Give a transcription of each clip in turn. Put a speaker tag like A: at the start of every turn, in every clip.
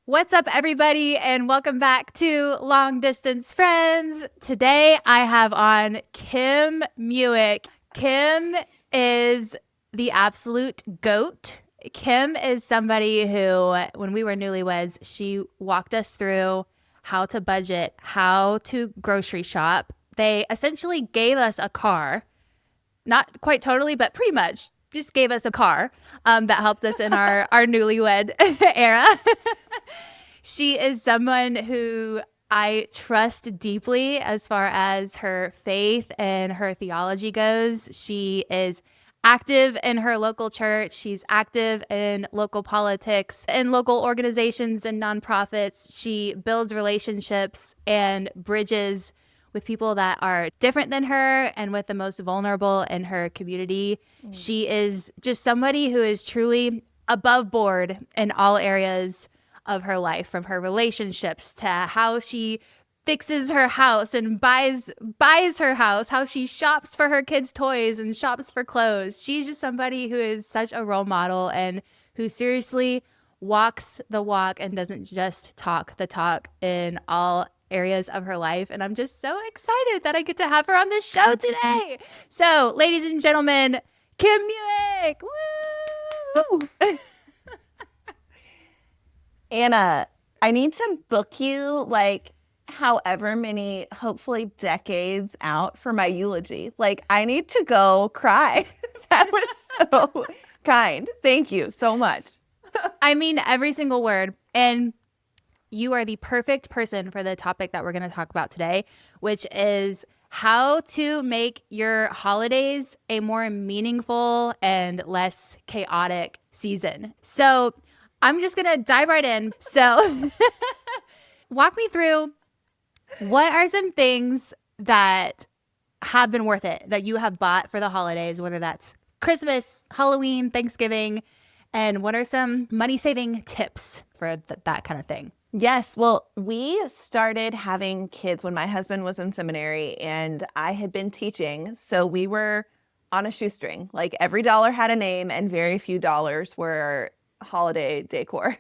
A: What's up, everybody, and welcome back to Long Distance Friends. Today, I have on Kim Muhich. Kim is the absolute GOAT. Kim is somebody who, when we were newlyweds, she walked us through how to budget, how to grocery shop. They essentially gave us a car, not quite totally, but pretty much just gave us a car that helped us in our newlywed era. She is someone who I trust deeply as far as her faith and her theology goes. She is active in her local church. She's active in local politics and local organizations and nonprofits. She builds relationships and bridges with people that are different than her and with the most vulnerable in her community. She is just somebody who is truly above board in all areas of her life, from her relationships to how she fixes her house and buys her house, how she shops for her kids' toys and shops for clothes. She's just somebody who is such a role model and who seriously walks the walk and doesn't just talk the talk in all areas of her life. And I'm just so excited that I get to have her on this show today. So, ladies and gentlemen, Kim Muhich. Woo!
B: Anna, I need to book you like however many, hopefully decades out for my eulogy. Like, I need to go cry. That was so kind. Thank you so much.
A: I mean, every single word. And you are the perfect person for the topic that we're going to talk about today, which is how to make your holidays a more meaningful and less chaotic season. So I'm just going to dive right in. So walk me through, what are some things that have been worth it that you have bought for the holidays, whether that's Christmas, Halloween, Thanksgiving, and what are some money-saving tips for that kind of thing?
B: Yes. Well, we started having kids when my husband was in seminary and I had been teaching. So we were on a shoestring. Like every dollar had a name and very few dollars were holiday decor.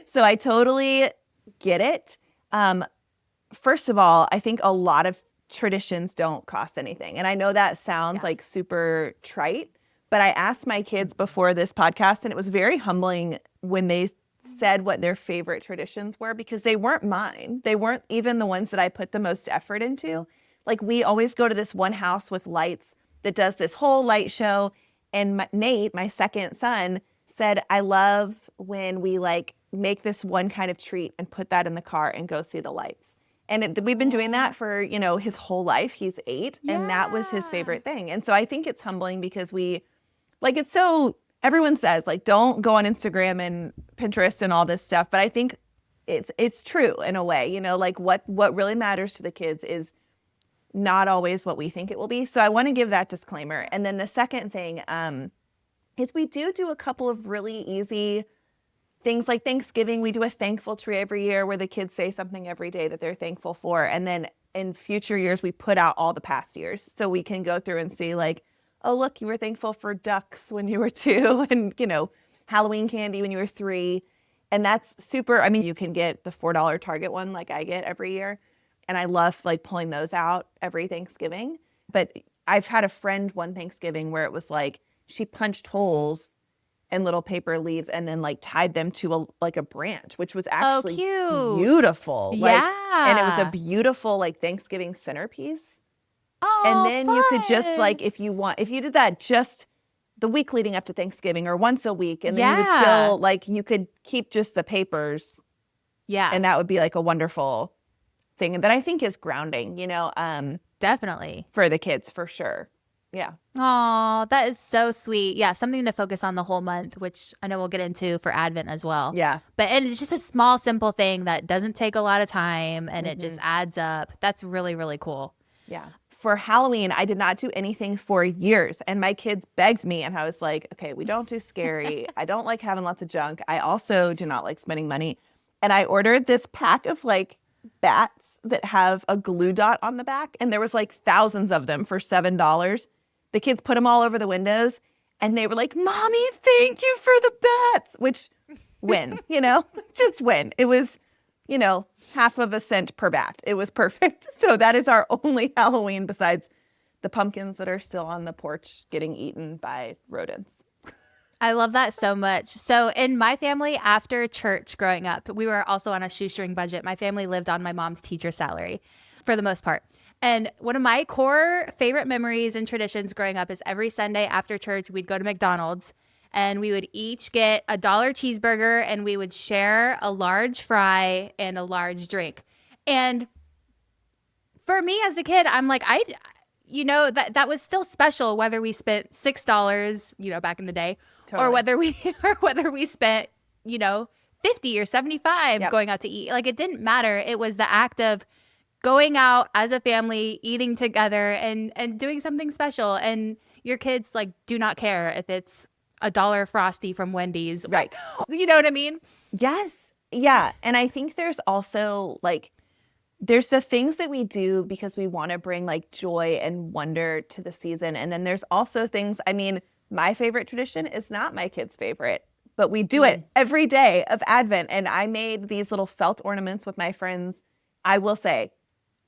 B: So I totally get it. First of all, I think a lot of traditions don't cost anything. And I know that sounds like super trite, but I asked my kids before this podcast and it was very humbling when they said what their favorite traditions were, because they weren't mine. They weren't even the ones that I put the most effort into. Like, we always go to this one house with lights that does this whole light show. And Nate, my second son, said, I love when we like make this one kind of treat and put that in the car and go see the lights. And we've been doing that for, his whole life. He's 8 and that was his favorite thing. And so I think it's humbling because it's so, everyone says like, don't go on Instagram and Pinterest and all this stuff. But I think it's true in a way, like what really matters to the kids is not always what we think it will be. So I want to give that disclaimer. And then the second thing is we do a couple of really easy things like Thanksgiving. We do a thankful tree every year where the kids say something every day that they're thankful for. And then in future years, we put out all the past years so we can go through and see like, oh, look, you were thankful for ducks when you were 2 and, Halloween candy when you were 3. And that's super. I mean, you can get the $4 Target one like I get every year. And I love like pulling those out every Thanksgiving. But I've had a friend one Thanksgiving where it was like she punched holes in little paper leaves and then like tied them to a branch, which was actually beautiful. And it was a beautiful like Thanksgiving centerpiece.
A: Oh,
B: and then
A: fun.
B: You could just like, if you did that just the week leading up to Thanksgiving or once a week, and then you would still like, you could keep just the papers.
A: Yeah.
B: And that would be like a wonderful thing that I think is grounding,
A: definitely
B: for the kids for sure. Yeah.
A: Oh, that is so sweet. Yeah. Something to focus on the whole month, which I know we'll get into for Advent as well.
B: Yeah.
A: And it's just a small, simple thing that doesn't take a lot of time and it just adds up. That's really, really cool.
B: Yeah. For Halloween, I did not do anything for years. And my kids begged me. And I was like, okay, we don't do scary. I don't like having lots of junk. I also do not like spending money. And I ordered this pack of like bats that have a glue dot on the back. And there was like thousands of them for $7. The kids put them all over the windows. And they were like, Mommy, thank you for the bats. Which win, just win. It was, half of a cent per bat. It was perfect. So that is our only Halloween besides the pumpkins that are still on the porch getting eaten by rodents.
A: I love that so much. So in my family, after church growing up, we were also on a shoestring budget. My family lived on my mom's teacher salary for the most part. And one of my core favorite memories and traditions growing up is every Sunday after church, we'd go to McDonald's and we would each get a $1 cheeseburger and we would share a large fry and a large drink. And for me as a kid, I'm like, that was still special whether we spent $6, back in the day, totally. or whether we spent, 50 or 75 yep. going out to eat. Like, it didn't matter. It was the act of going out as a family, eating together and doing something special. And your kids do not care if it's $1 Frosty from Wendy's.
B: Right.
A: You know what I mean?
B: Yes. Yeah. And I think there's also there's the things that we do because we want to bring joy and wonder to the season. And then there's also things, my favorite tradition is not my kid's favorite, but we do it every day of Advent. And I made these little felt ornaments with my friends. I will say,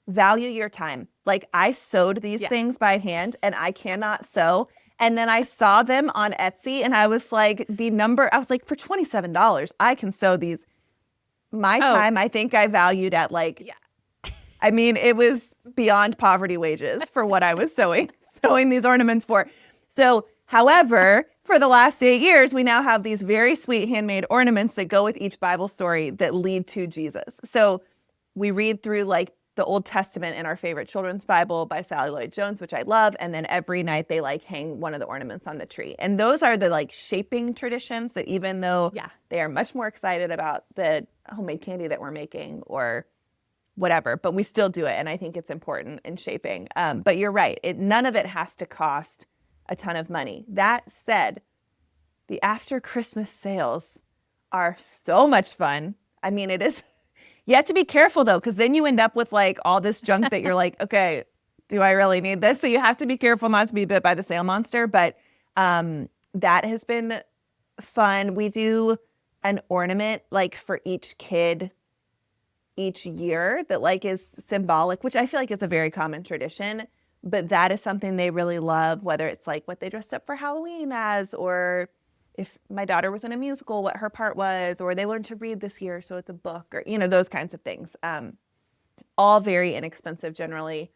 B: value your time. I sewed these things by hand and I cannot sew. And then I saw them on Etsy and I was for $27, I can sew these. My time, I think I valued at it was beyond poverty wages for what I was sewing these ornaments for. So, however, for the last 8 years, we now have these very sweet handmade ornaments that go with each Bible story that lead to Jesus. So we read through the Old Testament in our favorite children's Bible by Sally Lloyd Jones, which I love. And then every night they hang one of the ornaments on the tree. And those are the shaping traditions that even though they are much more excited about the homemade candy that we're making or whatever, but we still do it. And I think it's important in shaping. But you're right. None of it has to cost a ton of money. That said, the after Christmas sales are so much fun. It is. You have to be careful though, because then you end up with all this junk that you're okay, do I really need this? So you have to be careful not to be bit by the sale monster. But that has been fun. We do an ornament for each kid each year that is symbolic, which I feel is a very common tradition, but that is something they really love, whether it's what they dressed up for Halloween as, or if my daughter was in a musical, what her part was, or they learned to read this year, so it's a book, or those kinds of things. All very inexpensive generally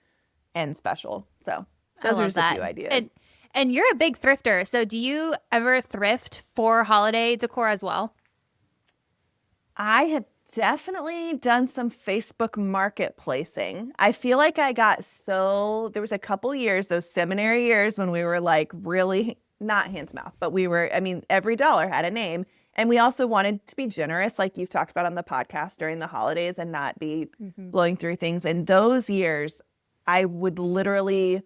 B: and special. So those are just a few ideas.
A: And you're a big thrifter, so do you ever thrift for holiday decor as well?
B: I have definitely done some Facebook marketplacing. I feel I got there was a couple years, those seminary years when we were really not hand to mouth, but we were, every dollar had a name. And we also wanted to be generous, like you've talked about on the podcast during the holidays and not be blowing through things. And those years, I would literally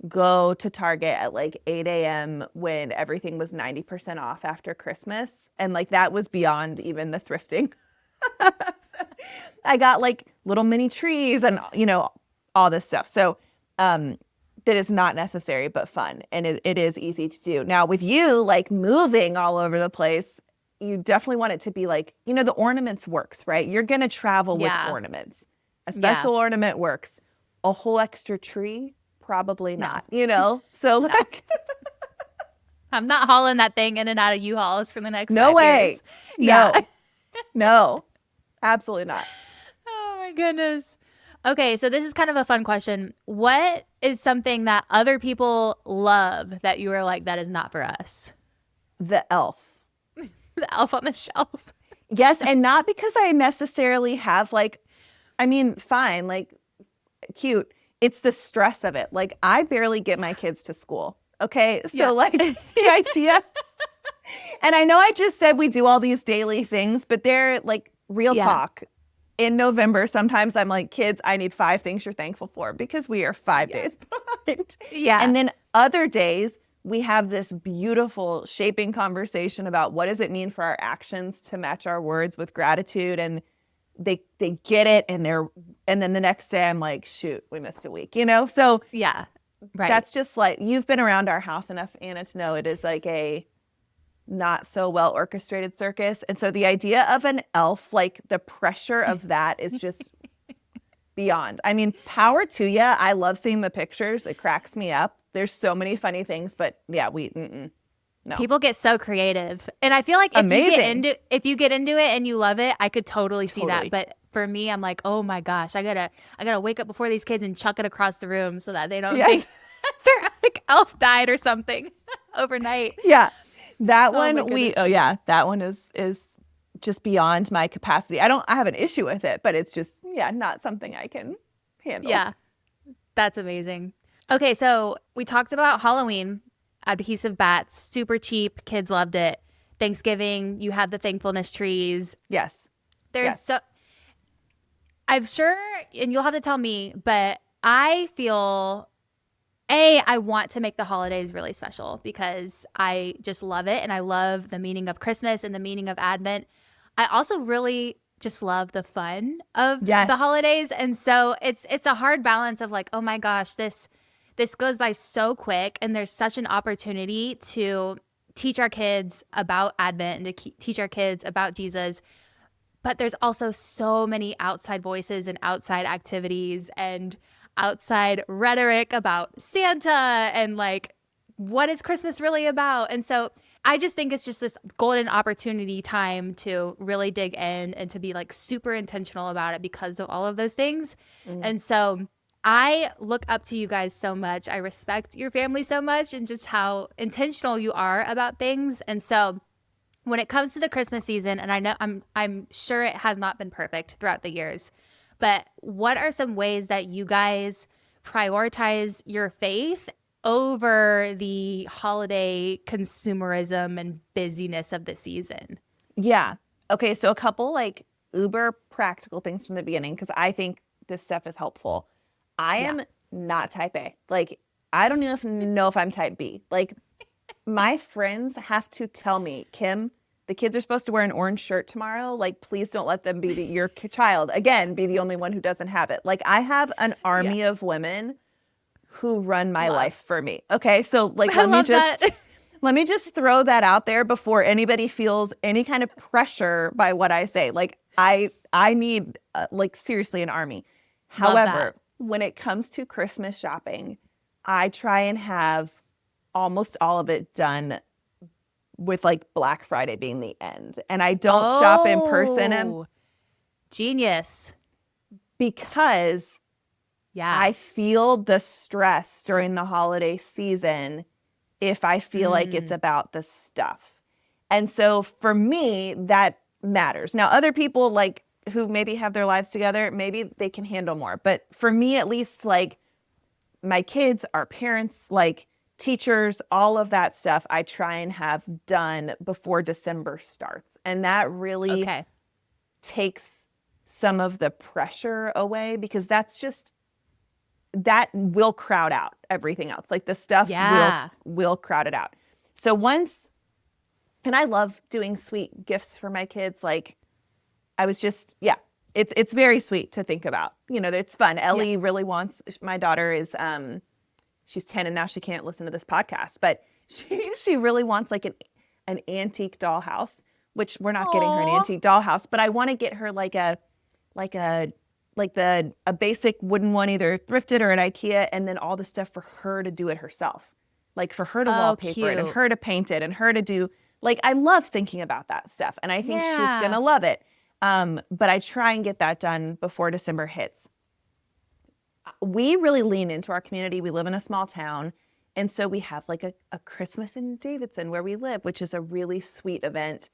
B: go to Target at 8 a.m. when everything was 90% off after Christmas. And that was beyond even the thrifting. I got little mini trees and, all this stuff. So that is not necessary, but fun. And it is easy to do. Now with you, moving all over the place, you definitely want it to be the ornaments works, right? You're going to travel with ornaments. A special ornament works. A whole extra tree, probably not, So
A: I'm not hauling that thing in and out of U-Hauls for the next 5
B: way.
A: years.
B: No. No, absolutely not.
A: Oh my goodness. Okay, so this is kind of a fun question. What is something that other people love that you are that is not for us?
B: The elf.
A: The elf on the shelf.
B: Yes, and not because I necessarily have fine, cute. It's the stress of it. I barely get my kids to school. Okay, so the idea. And I know I just said we do all these daily things, but they're real talk. In November, sometimes I'm kids, I need 5 things you're thankful for because we are 5 days behind.
A: Yeah.
B: And then other days, we have this beautiful shaping conversation about what does it mean for our actions to match our words with gratitude. And they get it. And then the next day I'm shoot, we missed a week, So
A: yeah, right.
B: That's just you've been around our house enough, Anna, to know it is a not so well orchestrated circus. And so the idea of an elf, like the pressure of that is just beyond. I mean, power to you. I love seeing the pictures. It cracks me up. There's so many funny things, but yeah, no.
A: People get so creative. And I feel like
B: Amazing.
A: if you get into it and you love it, I could totally see that.
B: Totally.
A: But for me, I'm like, oh my gosh, I gotta wake up before these kids and chuck it across the room so that they don't
B: Yes.
A: think their like elf died or something overnight.
B: Yeah. That
A: Oh my
B: one
A: goodness.
B: that one is just beyond my capacity. I have an issue with it, but it's just, yeah, not something I can handle.
A: Yeah, that's amazing. Okay, so we talked about Halloween, adhesive bats, super cheap, kids loved it. Thanksgiving, you had the thankfulness trees.
B: Yes.
A: There's
B: Yes.
A: so I'm sure, and you'll have to tell me, but I feel I want to make the holidays really special because I just love it and I love the meaning of Christmas and the meaning of Advent. I also really just love the fun of the
B: Yes.
A: holidays, and so it's a hard balance of like, oh my gosh, this goes by so quick, and there's such an opportunity to teach our kids about Advent and to teach our kids about Jesus. But there's also so many outside voices and outside activities and outside rhetoric about Santa and like, what is Christmas really about? And so I just think it's just this golden opportunity time to really dig in and to be like super intentional about it because of all of those things.
B: Mm.
A: And so I look up to you guys so much. I respect your family so much and just how intentional you are about things. And so when it comes to the Christmas season, and I know I'm sure it has not been perfect throughout the years, but what are some ways that you guys prioritize your faith over the holiday consumerism and busyness of the season?
B: Yeah. Okay, so a couple like uber practical things from the beginning because I think this stuff is helpful. I
A: Yeah.
B: am not type A. Like, I don't even know if I'm type B. Like, my friends have to tell me, Kim, the kids are supposed to wear an orange shirt tomorrow. Like, please don't let them be your child, again, be the only one who doesn't have it. Like, I have an
A: Yeah.
B: army of women who run my life
A: Love.
B: for me. Okay, so like,
A: I love that.
B: let me just throw that out there before anybody feels any kind of pressure by what I say. Like, I need like seriously an army.
A: Love
B: However,
A: that.
B: when it comes to Christmas shopping, I try and have almost all of it done with like Black Friday being the end. And I don't shop in person
A: Oh, genius.
B: because
A: Yeah.
B: I feel the stress during the holiday season if I feel like it's about the stuff. And so for me, that matters. Now, other people like who maybe have their lives together, maybe they can handle more. But for me, at least, like my kids, our parents, like teachers, all of that stuff, I try and have done before December starts. And that really
A: Okay.
B: takes some of the pressure away because that will crowd out everything else. Like the stuff
A: Yeah.
B: will crowd it out. So once, and I love doing sweet gifts for my kids. Like I was just, yeah, it's very sweet to think about. You know, it's fun. Ellie really wants, my daughter is she's 10 and now she can't listen to this podcast, but she really wants like an antique dollhouse, which we're not getting her an
A: Aw.
B: antique dollhouse, but I want to get her like a basic wooden one, either thrifted or at IKEA, and then all the stuff for her to do it herself. Like for her to
A: Oh,
B: wallpaper it and
A: cute.
B: her to paint it and her to do, like, I love thinking about that stuff. And I think she's
A: Yeah.
B: going to love it. But I try and get that done before December hits. We really lean into our community. We live in a small town. And so we have like a Christmas in Davidson where we live, which is a really sweet event.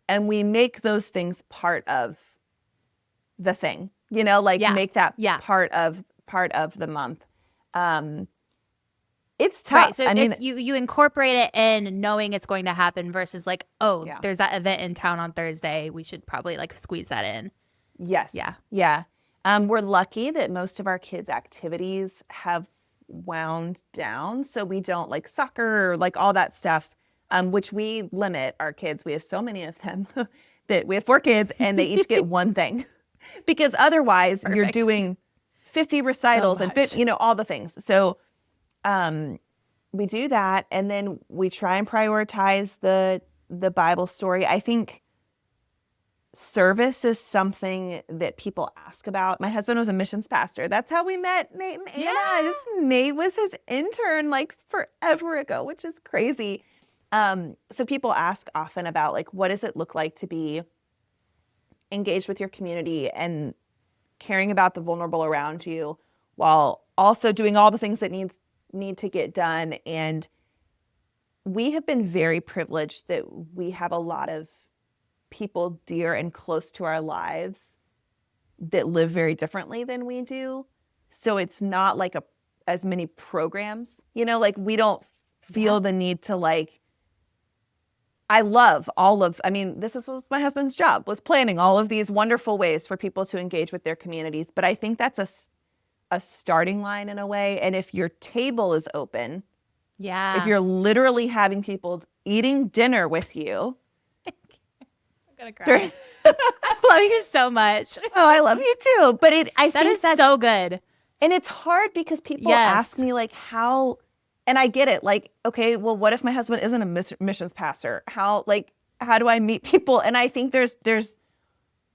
B: And we make those things part of the thing, you know, like
A: Yeah.
B: make that
A: Yeah.
B: part of the month. It's tough.
A: Right. So
B: I mean,
A: it's you incorporate it in knowing it's going to happen versus like, oh,
B: yeah.
A: there's that event in town on Thursday. We should probably like squeeze that in.
B: Yes.
A: Yeah.
B: Yeah. We're lucky that most of our kids' activities have wound down. So we don't like soccer or like all that stuff, which we limit our kids. We have so many of them that we have 4 kids and they each get one thing because otherwise you're
A: Perfect.
B: doing 50 recitals and
A: much.
B: you know, all the things. So we do that. And then we try and prioritize the the Bible story, I think service is something that people ask about. My husband was a missions pastor. That's how we met Nate and Anna. Nate was his intern like forever ago, which is crazy. So people ask often about like, what does it look like to be engaged with your community and caring about the vulnerable around you while also doing all the things that need to get done. And we have been very privileged that we have a lot of people dear and close to our lives that live very differently than we do. So it's not like as many programs, like we don't feel the need to like, this was my husband's job, was planning all of these wonderful ways for people to engage with their communities. But I think that's a starting line in a way. And if your table is open, if you're literally having people eating dinner with you,
A: I'm gonna cry. I love you so much.
B: Oh, I love you too. But I think
A: that's so good.
B: And it's hard because people ask me like how, and I get it. Like, okay, well, what if my husband isn't a missions pastor? How do I meet people? And I think there's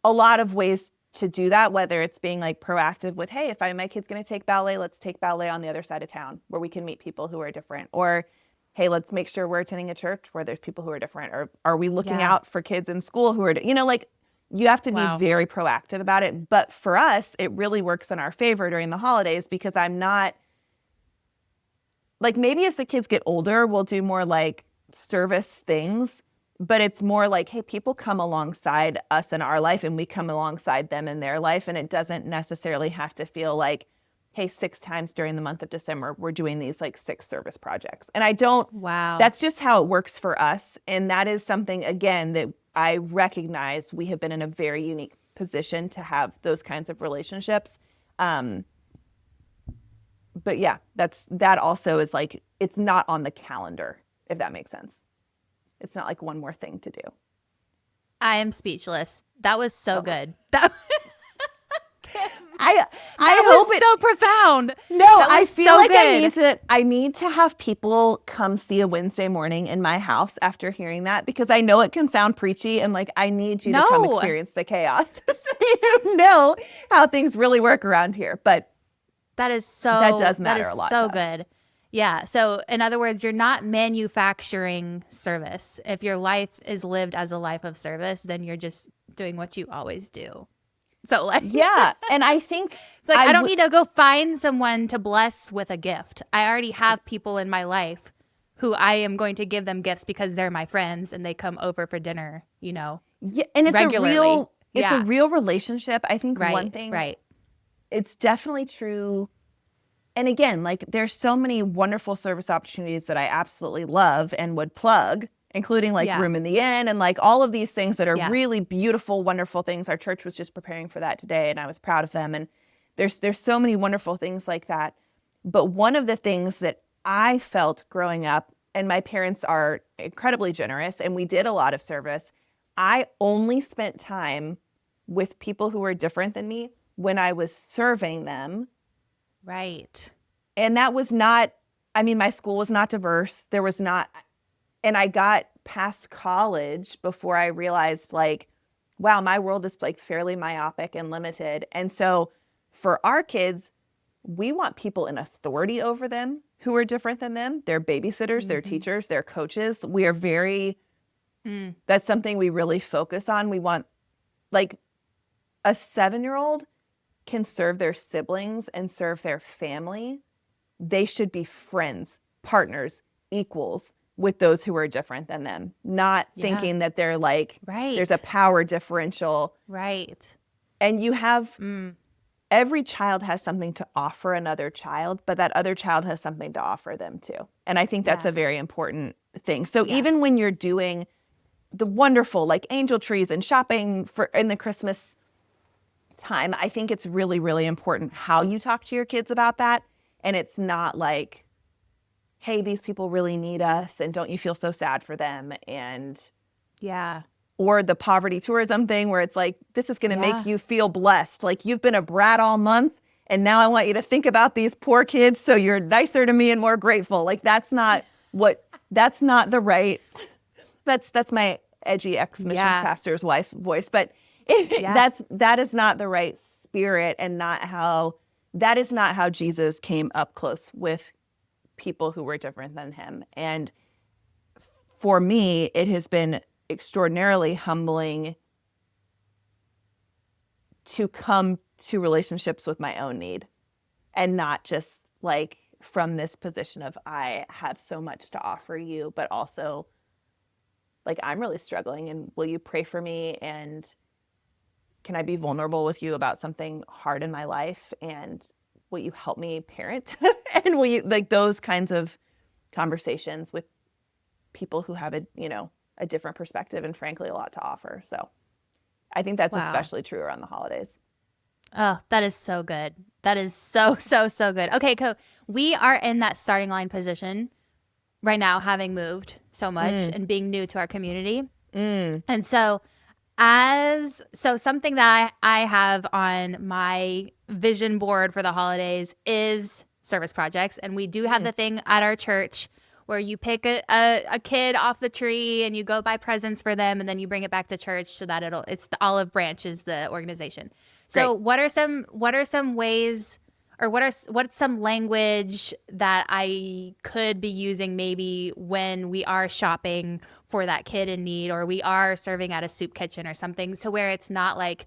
B: a lot of ways to do that, whether it's being like proactive with, hey, if my kid's going to take ballet, let's take ballet on the other side of town where we can meet people who are different. Or, hey, let's make sure we're attending a church where there's people who are different. Or are we looking out for kids in school who are, like you have to be very proactive about it. But for us, it really works in our favor during the holidays because I'm not like, maybe as the kids get older, we'll do more like service things. But it's more like, hey, people come alongside us in our life and we come alongside them in their life. And it doesn't necessarily have to feel like, hey, 6 times during the month of December, we're doing these like 6 service projects. And that's just how it works for us. And that is something, again, that I recognize we have been in a very unique position to have those kinds of relationships. But yeah, that also is like, it's not on the calendar, if that makes sense. It's not like one more thing to do.
A: I am speechless. That was so good.
B: I
A: hope was so profound.
B: No, I feel so like good. I need to have people come see a Wednesday morning in my house after hearing that because I know it can sound preachy and like I need you to come experience the chaos so you know how things really work around here. But that does matter a lot.
A: So good. Yeah. So in other words, you're not manufacturing service. If your life is lived as a life of service, then you're just doing what you always do. So like,
B: yeah. And I think
A: it's like, I don't need to go find someone to bless with a gift. I already have people in my life who I am going to give them gifts because they're my friends and they come over for dinner, Yeah.
B: And it's
A: regularly.
B: a real relationship. I think one thing, it's definitely true. And again, like there's so many wonderful service opportunities that I absolutely love and would plug, including like Room in the Inn and like all of these things that are really beautiful, wonderful things. Our church was just preparing for that today and I was proud of them. And there's so many wonderful things like that. But one of the things that I felt growing up, and my parents are incredibly generous and we did a lot of service, I only spent time with people who were different than me when I was serving them.
A: Right.
B: And that was not, my school was not diverse. There was not, and I got past college before I realized like, wow, my world is like fairly myopic and limited. And so for our kids, we want people in authority over them who are different than them. They're babysitters, they're teachers, they're coaches. We are very, that's something we really focus on. We want like a 7-year-old can serve their siblings and serve their family. They should be friends, partners, equals with those who are different than them, not thinking that they're like, there's a power differential.
A: Right.
B: And you have, every child has something to offer another child, but that other child has something to offer them too. And I think that's a very important thing. So even when you're doing the wonderful like angel trees and shopping in the Christmas time, I think it's really, really important how you talk to your kids about that. And it's not like, hey, these people really need us and don't you feel so sad for them? And or the poverty tourism thing where it's like, this is going to make you feel blessed. Like you've been a brat all month and now I want you to think about these poor kids so you're nicer to me and more grateful. Like that's not the right That's my edgy ex-missions pastor's wife voice, but that is not the right spirit, and that is not how Jesus came up close with people who were different than him. And for me, it has been extraordinarily humbling to come to relationships with my own need, and not just like from this position of I have so much to offer you, but also like I'm really struggling, and will you pray for me, and can I be vulnerable with you about something hard in my life, and will you help me parent? And will you, like, those kinds of conversations with people who have a different perspective and frankly a lot to offer. So I think that's especially true around the holidays.
A: Oh, that is so good. That is so, so, so good. Okay, we are in that starting line position right now, having moved so much and being new to our community. And so something that I have on my vision board for the holidays is service projects. And we do have the thing at our church where you pick a kid off the tree and you go buy presents for them, and then you bring it back to church so that it's the Olive Branch is the organization. So what are some ways, or what's some language that I could be using maybe when we are shopping for that kid in need, or we are serving at a soup kitchen or something, to where it's not like,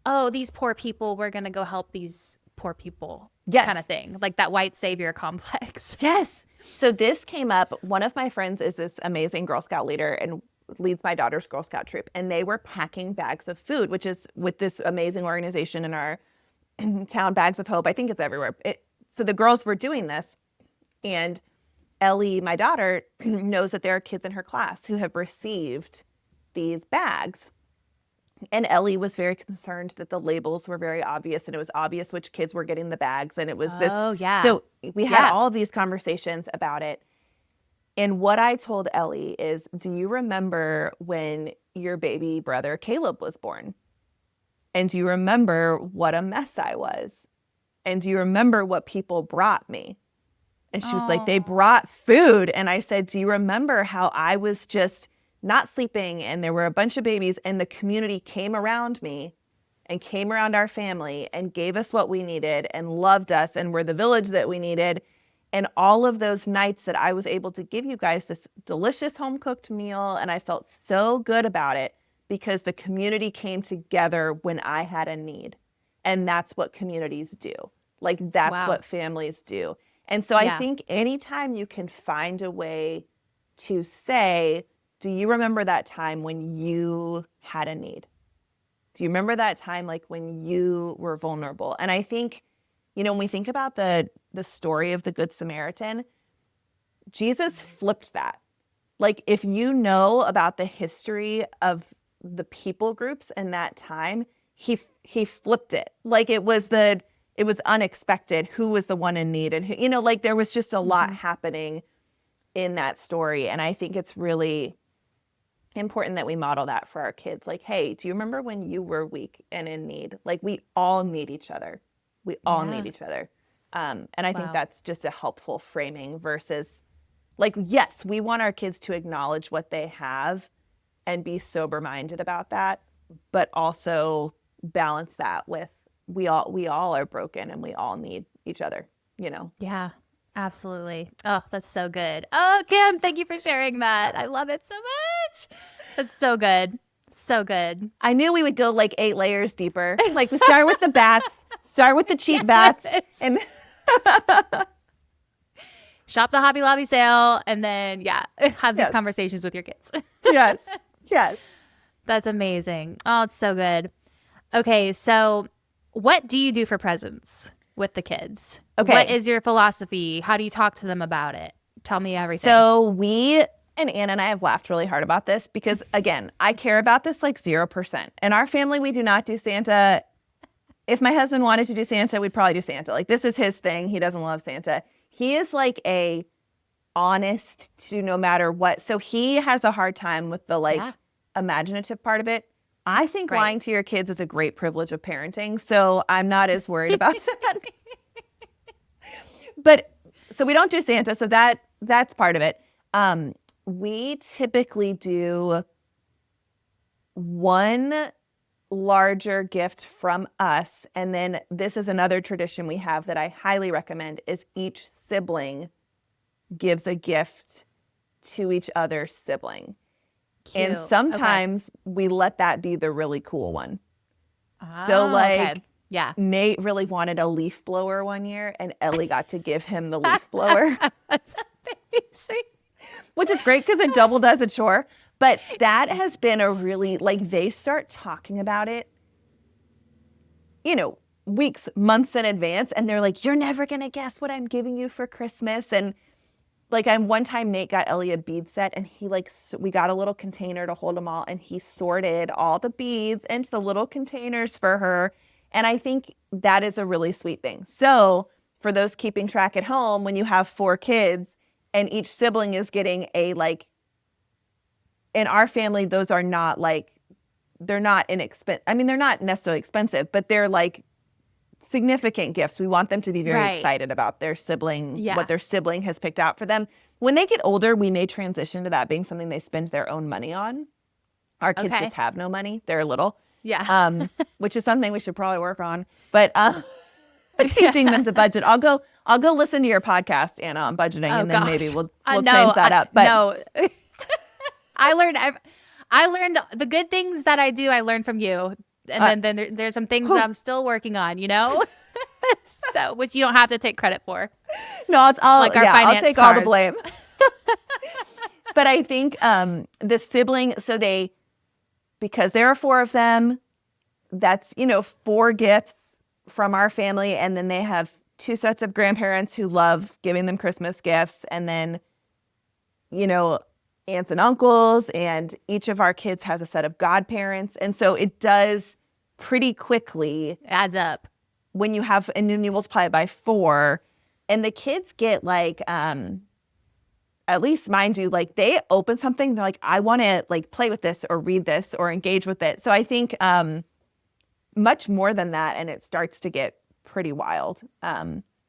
A: oh, these poor people, we're going to go help these poor people kind of thing, like that white savior complex.
B: Yes. So this came up. One of my friends is this amazing Girl Scout leader and leads my daughter's Girl Scout troop. And they were packing bags of food, which is with this amazing organization in our town, Bags of Hope. I think it's everywhere. So the girls were doing this. And Ellie, my daughter, knows that there are kids in her class who have received these bags. And Ellie was very concerned that the labels were very obvious, and it was obvious which kids were getting the bags. And it was this.
A: Oh, yeah.
B: So we had all of these conversations about it. And what I told Ellie is, do you remember when your baby brother Caleb was born? And do you remember what a mess I was? And do you remember what people brought me? And she was like, they brought food. And I said, do you remember how I was just not sleeping, and there were a bunch of babies, and the community came around me and came around our family and gave us what we needed and loved us and were the village that we needed. And all of those nights that I was able to give you guys this delicious home-cooked meal, and I felt so good about it because the community came together when I had a need. And that's what communities do. Like, that's what families do. And so I think anytime you can find a way to say, do you remember that time when you had a need? Do you remember that time, like, when you were vulnerable? And I think, when we think about the story of the Good Samaritan, Jesus flipped that. Like, if you know about the history of the people groups in that time, he flipped it. Like, it was unexpected who was the one in need, and like, there was just a lot happening in that story. And I think it's really important that we model that for our kids. Like, hey, do you remember when you were weak and in need? Like, we all need each other. We all need each other. And I think that's just a helpful framing versus, like, yes, we want our kids to acknowledge what they have and be sober-minded about that, but also balance that with we all are broken and we all need each other,
A: Yeah, absolutely. Oh, that's so good. Oh, Kim, thank you for sharing that. I love it so much. That's so good. So good.
B: I knew we would go like 8 layers deeper. Like, we start with the bats, start with the cheap bats, and
A: shop the Hobby Lobby sale, and then have these conversations with your kids.
B: Yes.
A: That's amazing. Oh, it's so good. Okay, so what do you do for presents with the kids?
B: Okay.
A: What is your philosophy? How do you talk to them about it? Tell me everything.
B: So and Anna and I have laughed really hard about this because, again, I care about this like 0%. In our family, we do not do Santa. If my husband wanted to do Santa, we'd probably do Santa. Like, this is his thing. He doesn't love Santa. He is like a honest to no matter what. So he has a hard time with the imaginative part of it. I think lying to your kids is a great privilege of parenting. So I'm not as worried about that. But so we don't do Santa. So that's part of it. We typically do one larger gift from us. And then this is another tradition we have that I highly recommend is each sibling gives a gift to each other's sibling.
A: Cute.
B: And sometimes we let that be the really cool one. So
A: Oh,
B: like
A: okay. Yeah.
B: Nate really wanted a leaf blower one year and Ellie got to give him the leaf blower.
A: That's amazing.
B: Which is great because it doubled as a chore. But that has been a really, like, they start talking about it, weeks, months in advance. And they're like, you're never going to guess what I'm giving you for Christmas. And like, one time Nate got Ellie a bead set and we got a little container to hold them all. And he sorted all the beads into the little containers for her. And I think that is a really sweet thing. So for those keeping track at home, when you have 4 kids and each sibling is getting in our family, those are not they're not inexpensive. I mean, they're not necessarily expensive, but they're like significant gifts. We want them to be very excited about their sibling, what their sibling has picked out for them. When they get older, we may transition to that being something they spend their own money on. Our kids just have no money. They're little.
A: Yeah.
B: Which is something we should probably work on. But teaching them to budget. I'll go listen to your podcast, Anna, on budgeting, and then maybe we'll change that up. But
A: no. I learned the good things that I do. I learned from you, and then there's some things that I'm still working on. So which you don't have to take credit for.
B: No, I'll take
A: stars.
B: all the blame. But I think the sibling, because there are 4 of them, that's 4 gifts from our family, and then they have 2 sets of grandparents who love giving them Christmas gifts, and then aunts and uncles, and each of our kids has a set of godparents. And so it does pretty quickly
A: adds up
B: when you have, and then you multiply it by 4, and the kids get at least mine do, they open something, they're like, I want to play with this or read this or engage with it. So I think much more than that, and it starts to get pretty wild.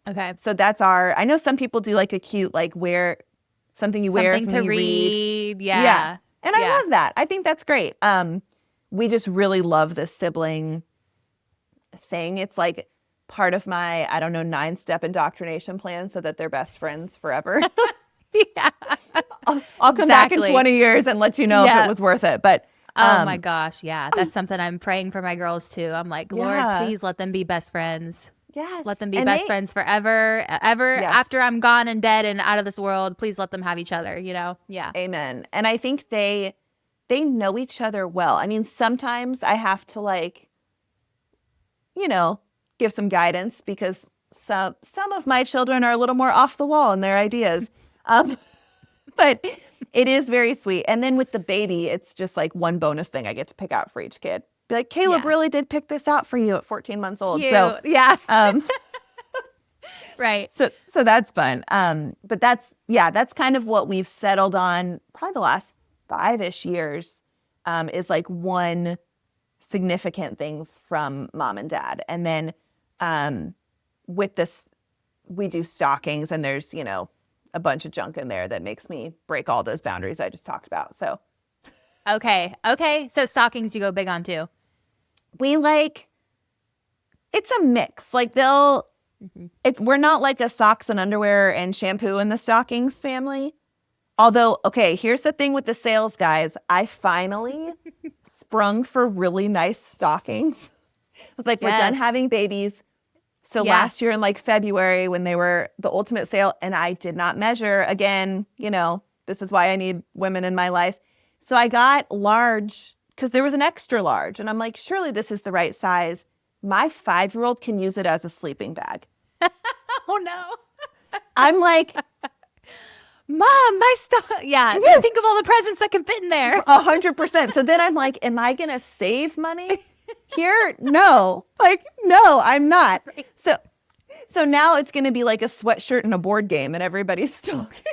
A: Okay.
B: So that's I know some people do a cute, wear something you wear,
A: something to
B: you
A: read.
B: Yeah. And I love that. I think that's great. We just really love this sibling thing. It's part of my, 9-step indoctrination plan so that they're best friends forever.
A: Yeah.
B: I'll come back in 20 years and let you know if it was worth it. But
A: oh my gosh. Yeah. That's something I'm praying for my girls too. I'm like, Lord, please let them be best friends.
B: Yes.
A: Let them be best friends forever, ever. Yes. After I'm gone and dead and out of this world, please let them have each other, Yeah.
B: Amen. And I think they know each other well. I mean, sometimes I have to give some guidance because some of my children are a little more off the wall in their ideas. But it is very sweet. And then with the baby, it's just one bonus thing I get to pick out for each kid. Be like, Caleb really did pick this out for you at 14 months old.
A: Cute.
B: So
A: yeah. Right.
B: So that's fun. But that's kind of what we've settled on probably the last 5-ish years, is one significant thing from mom and dad. And then with this, we do stockings, and there's, a bunch of junk in there that makes me break all those boundaries I just talked about. So
A: Okay. So stockings you go big on too.
B: We it's a mix. We're not a socks and underwear and shampoo in the stockings family. Although, okay, here's the thing with the sales guys. I finally sprung for really nice stockings. I was like, we're done having babies. So last year in February when they were the ultimate sale, and I did not measure, again, this is why I need women in my life. So I got large because there was an extra large, and I'm like, surely this is the right size. My 5-year-old can use it as a sleeping bag.
A: Oh no.
B: I'm like,
A: Mom, my stuff. Yeah. Think of all the presents that can fit in there.
B: 100%. So then I'm like, am I going to save money here? No. No, I'm not. Right. So now it's going to be like a sweatshirt and a board game and everybody's stocking.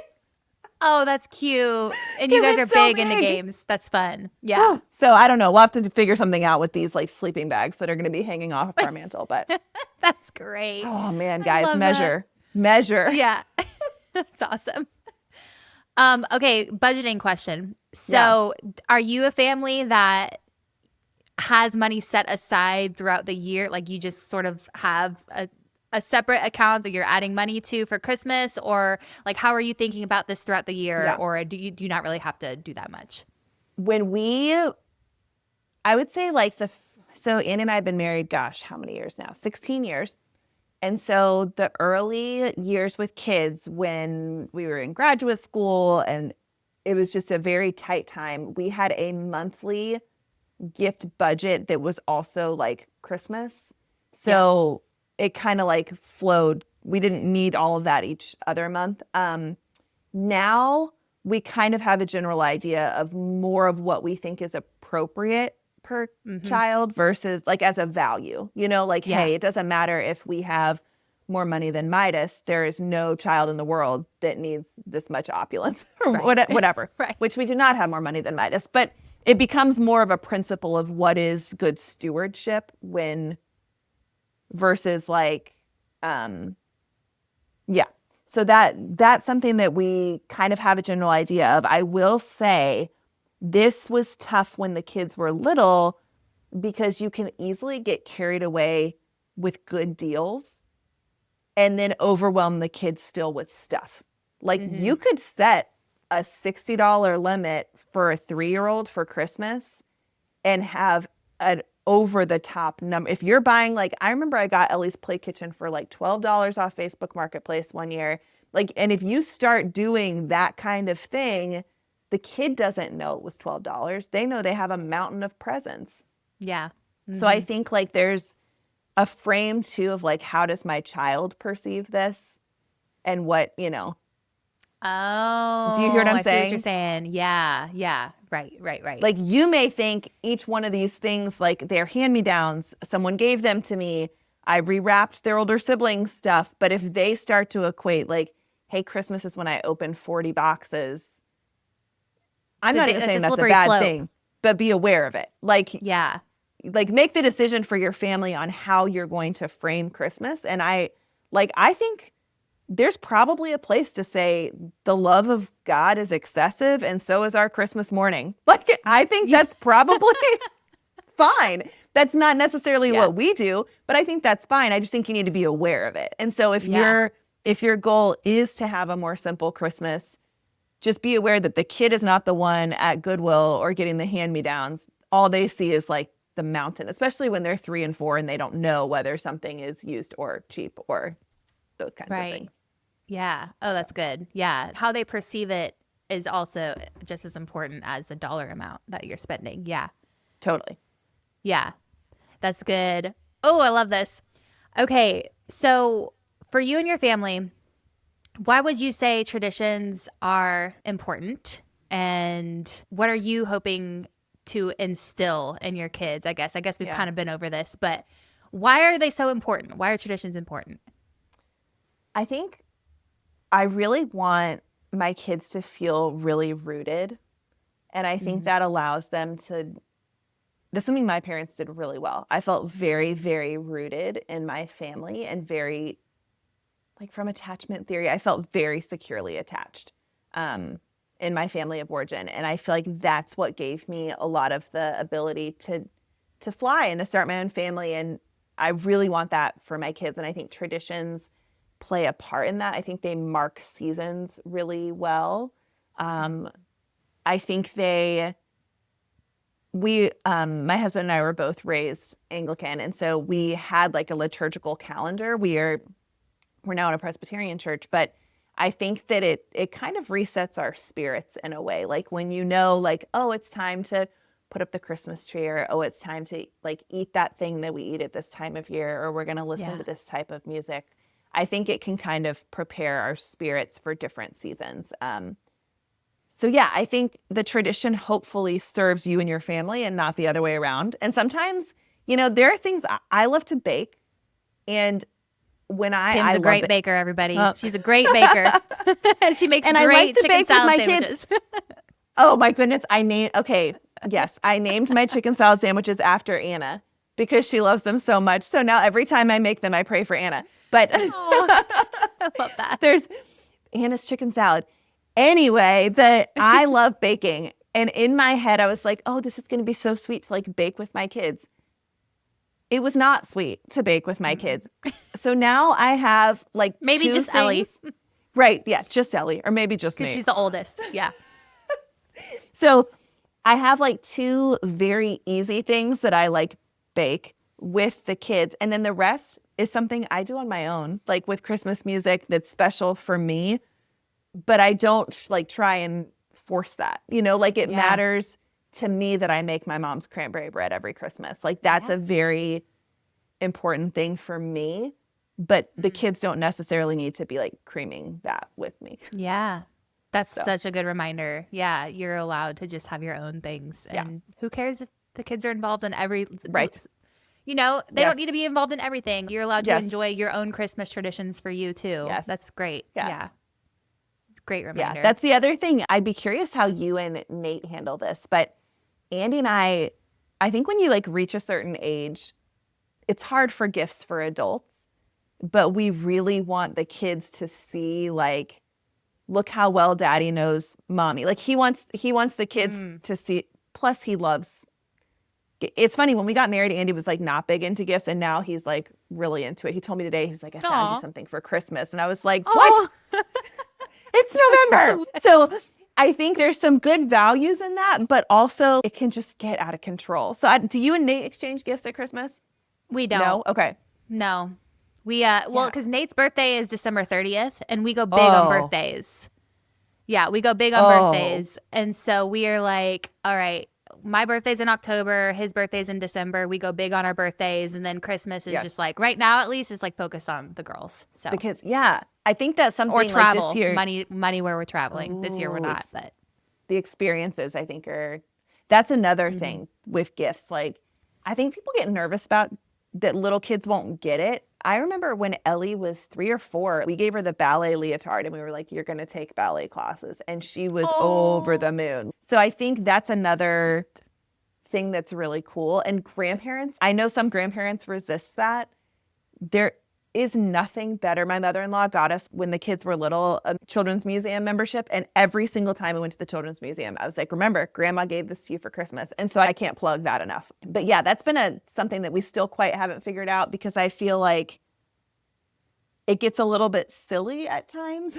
A: Oh, that's cute. And you guys are big into games. That's fun. Yeah.
B: Oh, so I don't know. We'll have to figure something out with these sleeping bags that are going to be hanging off our mantle. But
A: that's great.
B: Oh man, guys, measure.
A: Yeah. That's awesome. Okay, budgeting question.
B: Yeah.
A: So, are you a family that has money set aside throughout the year? Like you just sort of have a separate account that you're adding money to for Christmas, or like how are you thinking about this throughout the year,
B: Yeah.
A: or do you not really have to do that much?
B: When I would say like so Ann and I have been married, gosh, how many years now? 16 years. And so the early years with kids, when we were in graduate school and it was just a very tight time, we had a monthly gift budget that was also like Christmas.
A: Yeah.
B: So it kind of like flowed. We didn't need all of that each other month. Now we kind of have a general idea of more of what we think is appropriate per
A: Mm-hmm.
B: child versus like as a value, like,
A: Yeah.
B: hey, it doesn't matter if we have more money than Midas. There is no child in the world that needs this much opulence or
A: Right.
B: whatever,
A: Right.
B: which we do not have more money than Midas. But it becomes more of a principle of what is good stewardship when versus like, yeah. So that's something that we kind of have a general idea of. I will say this was tough when the kids were little because you can easily get carried away with good deals and then overwhelm the kids still with stuff. Like
A: Mm-hmm.
B: you could set a $60 limit for a 3-year-old for Christmas and have an over the top number. If you're buying, like, I remember I got Ellie's Play Kitchen for like $12 off Facebook Marketplace one year. Like, and if you start doing that kind of thing, the kid doesn't know it was $12. They know they have a mountain of presents.
A: Yeah.
B: So I
A: Mm-hmm.
B: think like there's a frame too of like, how does my child perceive this and what. Do you hear what
A: Oh,
B: I'm
A: I see what you're
B: saying?
A: saying. Yeah. Yeah. Right. Right. Right.
B: Like you may think each one of these things, like they're hand-me-downs, someone gave them to me, I rewrapped their older sibling stuff. But if they start to equate like, hey, Christmas is when I open 40 boxes, I'm not even
A: It's a
B: saying that's a
A: slippery
B: bad
A: slope.
B: thing, but be aware of it.
A: Yeah.
B: Like make the decision for your family on how you're going to frame Christmas. And I think there's probably a place to say the love of God is excessive and so is our Christmas morning. Like I think
A: Yeah.
B: that's probably fine. That's not necessarily
A: Yeah.
B: what we do, but I think that's fine. I just think you need to be aware of it. And so
A: Yeah.
B: if your goal is to have a more simple Christmas, just be aware that the kid is not the one at Goodwill or getting the hand-me-downs. All they see is like the mountain, especially when they're 3 and 4 and they don't know whether something is used or cheap or those kinds of
A: Right.
B: things.
A: Yeah. Oh, that's good. Yeah. How they perceive it is also just as important as the dollar amount that you're spending. Yeah.
B: Totally.
A: Yeah. That's good. Oh, I love this. Okay. So, for you and your family, why would you say traditions are important? And what are you hoping to instill in your kids? I guess we've
B: Yeah.
A: kind of been over this, but why are they so important? Why are traditions important?
B: I think I really want my kids to feel really rooted. And I think
A: Mm-hmm.
B: that allows them to. That's something my parents did really well. I felt very, very rooted in my family and very, like from attachment theory, I felt very securely attached in my family of origin. And I feel like that's what gave me a lot of the ability to fly and to start my own family. And I really want that for my kids. And I think traditions play a part in that. I think they mark seasons really well. I think my husband and I were both raised Anglican. And so we had like a liturgical calendar. We're now in a Presbyterian church, but I think that it kind of resets our spirits in a way. Like when like, oh, it's time to put up the Christmas tree, or oh, it's time to like eat that thing that we eat at this time of year, or we're going to listen
A: Yeah.
B: to this type of music. I think it can kind of prepare our spirits for different seasons. So yeah, I think the tradition hopefully serves you and your family and not the other way around. And sometimes, there are things I love to bake, and when
A: Kim's
B: I
A: a
B: love
A: great
B: it.
A: baker, everybody. She's a great baker. She makes
B: And I like
A: great
B: to
A: chicken
B: bake with
A: salad
B: my kids.
A: sandwiches.
B: Oh my goodness. Yes, I named my chicken salad sandwiches after Anna because she loves them so much. So now every time I make them, I pray for Anna. But
A: Aw, I love that.
B: there's Anna's chicken salad. Anyway, that I love baking. And in my head, I was like, oh, this is going to be so sweet to like bake with my kids. It was not sweet to bake with my kids. So now I have like
A: Maybe
B: two
A: just
B: things.
A: Ellie.
B: Right. Yeah. Just Ellie, or maybe just me.
A: Because she's the oldest. Yeah.
B: So I have like two very easy things that I like bake with the kids. And then the rest is something I do on my own, like with Christmas music that's special for me. But I don't like try and force that, like it matters to me that I make my mom's cranberry bread every Christmas. Like that's a very important thing for me. But the kids don't necessarily need to be like creaming that with me.
A: Yeah. That's such a good reminder. Yeah. You're allowed to just have your own things. And who cares if the kids are involved in every.
B: Right.
A: They don't need to be involved in everything. You're allowed to enjoy your own Christmas traditions for you too.
B: Yes.
A: That's great. Yeah. Great reminder.
B: Yeah, that's the other thing. I'd be curious how you and Nate handle this. But Andy and I think when you like reach a certain age, it's hard for gifts for adults. But we really want the kids to see like, look how well daddy knows mommy. Like he wants the kids to see. Plus he loves. It's funny, when we got married, Andy was like not big into gifts, and now he's like really into it. He told me today, he was like, I found you something for Christmas. And I was like, what? It's November. So I think there's some good values in that, but also it can just get out of control. So do you and Nate exchange gifts at Christmas?
A: We don't.
B: No? Okay.
A: No. We, because Nate's birthday is December 30th, and we go big on birthdays. Yeah, we go big on birthdays. And so we are like, all right, my birthday's in October, his birthday's in December. We go big on our birthdays, and then Christmas is just like, right now at least, is like focused on the girls. So
B: the kids, yeah. I think that's something
A: or travel,
B: like this year.
A: Money where we're traveling. This year we're not, but
B: the experiences I think that's another thing with gifts. Like I think people get nervous about that little kids won't get it. I remember when Ellie was 3 or 4, we gave her the ballet leotard and we were like, you're going to take ballet classes. And she was over the moon. So I think that's another thing that's really cool. And grandparents, I know some grandparents resist that. There is nothing better. My mother-in-law got us, when the kids were little, a children's museum membership. And every single time we went to the children's museum, I was like, remember, grandma gave this to you for Christmas. And so I can't plug that enough. But yeah, that's been something that we still quite haven't figured out, because I feel like it gets a little bit silly at times.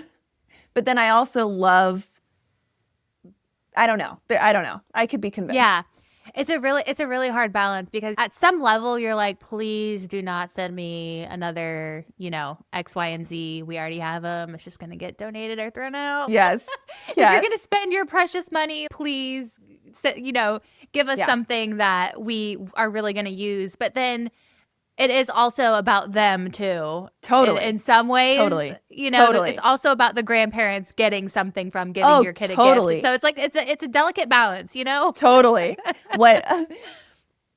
B: But then I also love, I don't know. I could be convinced.
A: Yeah. It's a really hard balance, because at some level you're like, please do not send me another, X, Y, and Z. We already have them. It's just going to get donated or thrown out.
B: Yes.
A: If you're going to spend your precious money, please, give us something that we are really going to use. But then it is also about them too.
B: Totally.
A: In some ways.
B: Totally.
A: It's also about the grandparents getting something from giving your kid a gift. So it's like it's a delicate balance,
B: Totally.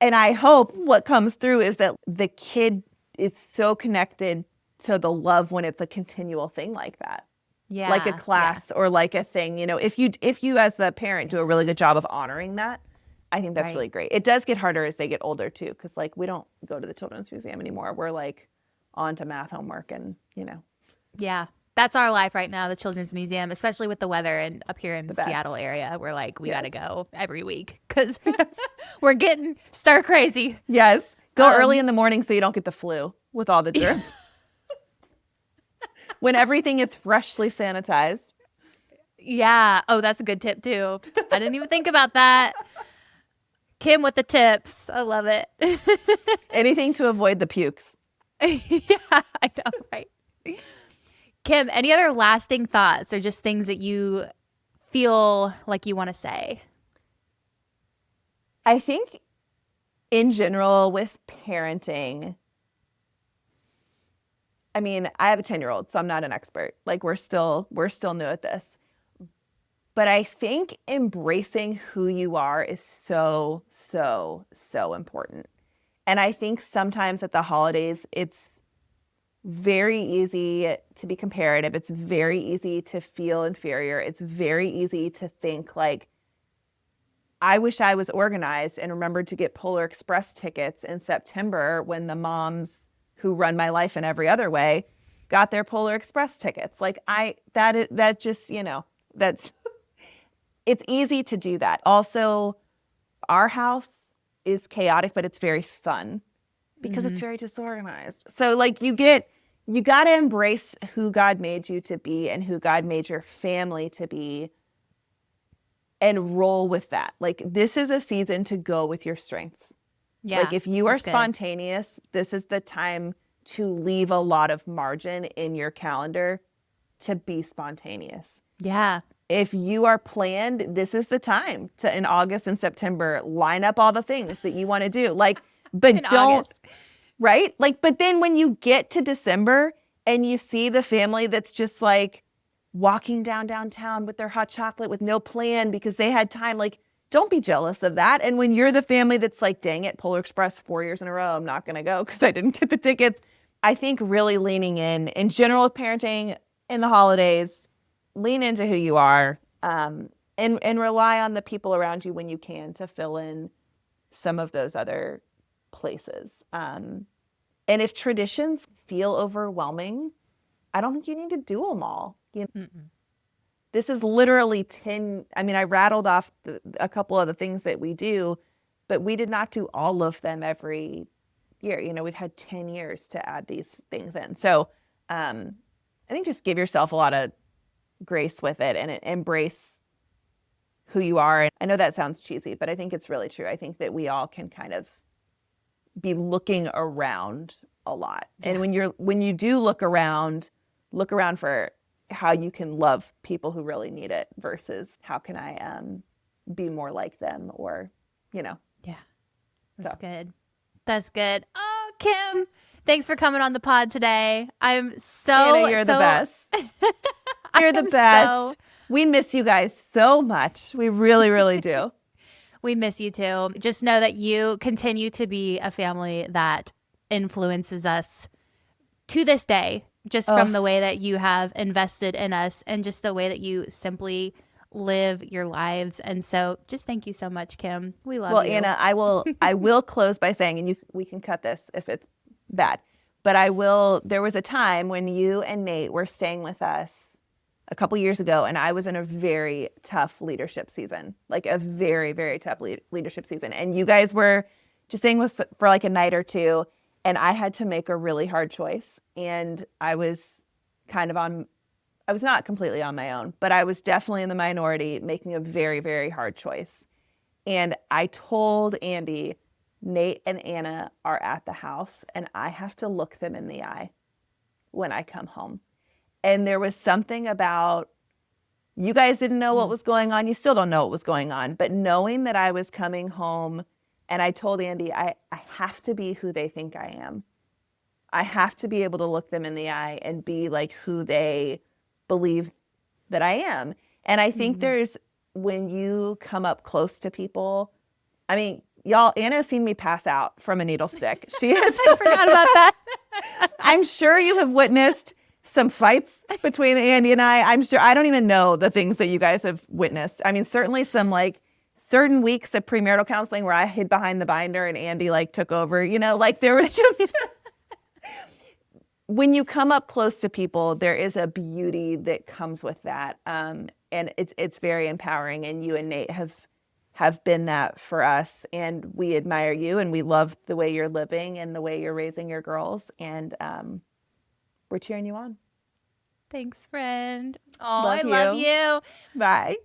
B: And I hope what comes through is that the kid is so connected to the love when it's a continual thing like that.
A: Yeah.
B: Like a class or like a thing, if you as the parent do a really good job of honoring that, I think that's really great. It does get harder as they get older too, because like we don't go to the Children's Museum anymore. We're like on to math homework and
A: Yeah, that's our life right now, the Children's Museum, especially with the weather and up here in the Seattle area. We're like, we got to go every week because we're getting stir crazy.
B: Yes. Go early in the morning so you don't get the flu with all the germs. When everything is freshly sanitized.
A: Yeah. Oh, that's a good tip too. I didn't even think about that. Kim with the tips. I love it.
B: Anything to avoid the pukes.
A: Yeah, I know, right? Kim, any other lasting thoughts or just things that you feel like you want to say?
B: I think in general with parenting, I mean, I have a 10-year-old, so I'm not an expert. Like we're still new at this. But I think embracing who you are is so, so, so important. And I think sometimes at the holidays, it's very easy to be comparative. It's very easy to feel inferior. It's very easy to think like, I wish I was organized and remembered to get Polar Express tickets in September when the moms who run my life in every other way got their Polar Express tickets. Like that just, it's easy to do that. Also, our house is chaotic, but it's very fun because it's very disorganized. So like you got to embrace who God made you to be and who God made your family to be and roll with that. Like this is a season to go with your strengths.
A: Yeah.
B: Like if you are
A: that's good.
B: spontaneous, this is the time to leave a lot of margin in your calendar to be spontaneous.
A: Yeah.
B: If you are planned, this is the time to in August and September line up all the things that you want to do. Like, but
A: In
B: don't,
A: August.
B: right? Like, but then when you get to December and you see the family that's just like walking downtown with their hot chocolate with no plan because they had time, like, don't be jealous of that. And when you're the family that's like, dang it, Polar Express 4 years in a row, I'm not going to go because I didn't get the tickets. I think really leaning in general with parenting in the holidays, lean into who you are, and rely on the people around you when you can to fill in some of those other places. And if traditions feel overwhelming, I don't think you need to do them all. This is literally 10. I mean, I rattled off a couple of the things that we do, but we did not do all of them every year. We've had 10 years to add these things in. So I think just give yourself a lot of grace with it and embrace who you are. I know that sounds cheesy, but I think it's really true. I think that we all can kind of be looking around a lot. Yeah. And when you do look around for how you can love people who really need it versus how can I be more like them or.
A: Yeah, that's good. That's good. Oh, Kim, thanks for coming on the pod today. I'm so
B: Anna, you're the best. You're the best. We miss you guys so much. We really, really do.
A: We miss you too. Just know that you continue to be a family that influences us to this day, just from the way that you have invested in us and just the way that you simply live your lives. And so just thank you so much, Kim. We love you.
B: Well, Anna, I will close by saying, and we can cut this if it's bad, but there was a time when you and Nate were staying with us a couple years ago, and I was in a very tough leadership season, like a very, very tough leadership season. And you guys were just staying for like a night or two, and I had to make a really hard choice. And I was not completely on my own, but I was definitely in the minority making a very, very hard choice. And I told Andy, Nate and Anna are at the house, and I have to look them in the eye when I come home. And there was something about, you guys didn't know what was going on. You still don't know what was going on. But knowing that I was coming home, and I told Andy, I have to be who they think I am. I have to be able to look them in the eye and be like who they believe that I am. And I think when you come up close to people, I mean, y'all, Anna's seen me pass out from a needle stick. She has.
A: I forgot about that.
B: I'm sure you have witnessed some fights between Andy and I. I'm sure, I don't even know the things that you guys have witnessed. I mean, certainly some like certain weeks of premarital counseling where I hid behind the binder and Andy like took over, like there was just, when you come up close to people, there is a beauty that comes with that. And it's very empowering. And you and Nate have been that for us. And we admire you and we love the way you're living and the way you're raising your girls. And we're cheering you on.
A: Thanks, friend. Oh,
B: Love
A: I love you.
B: Bye.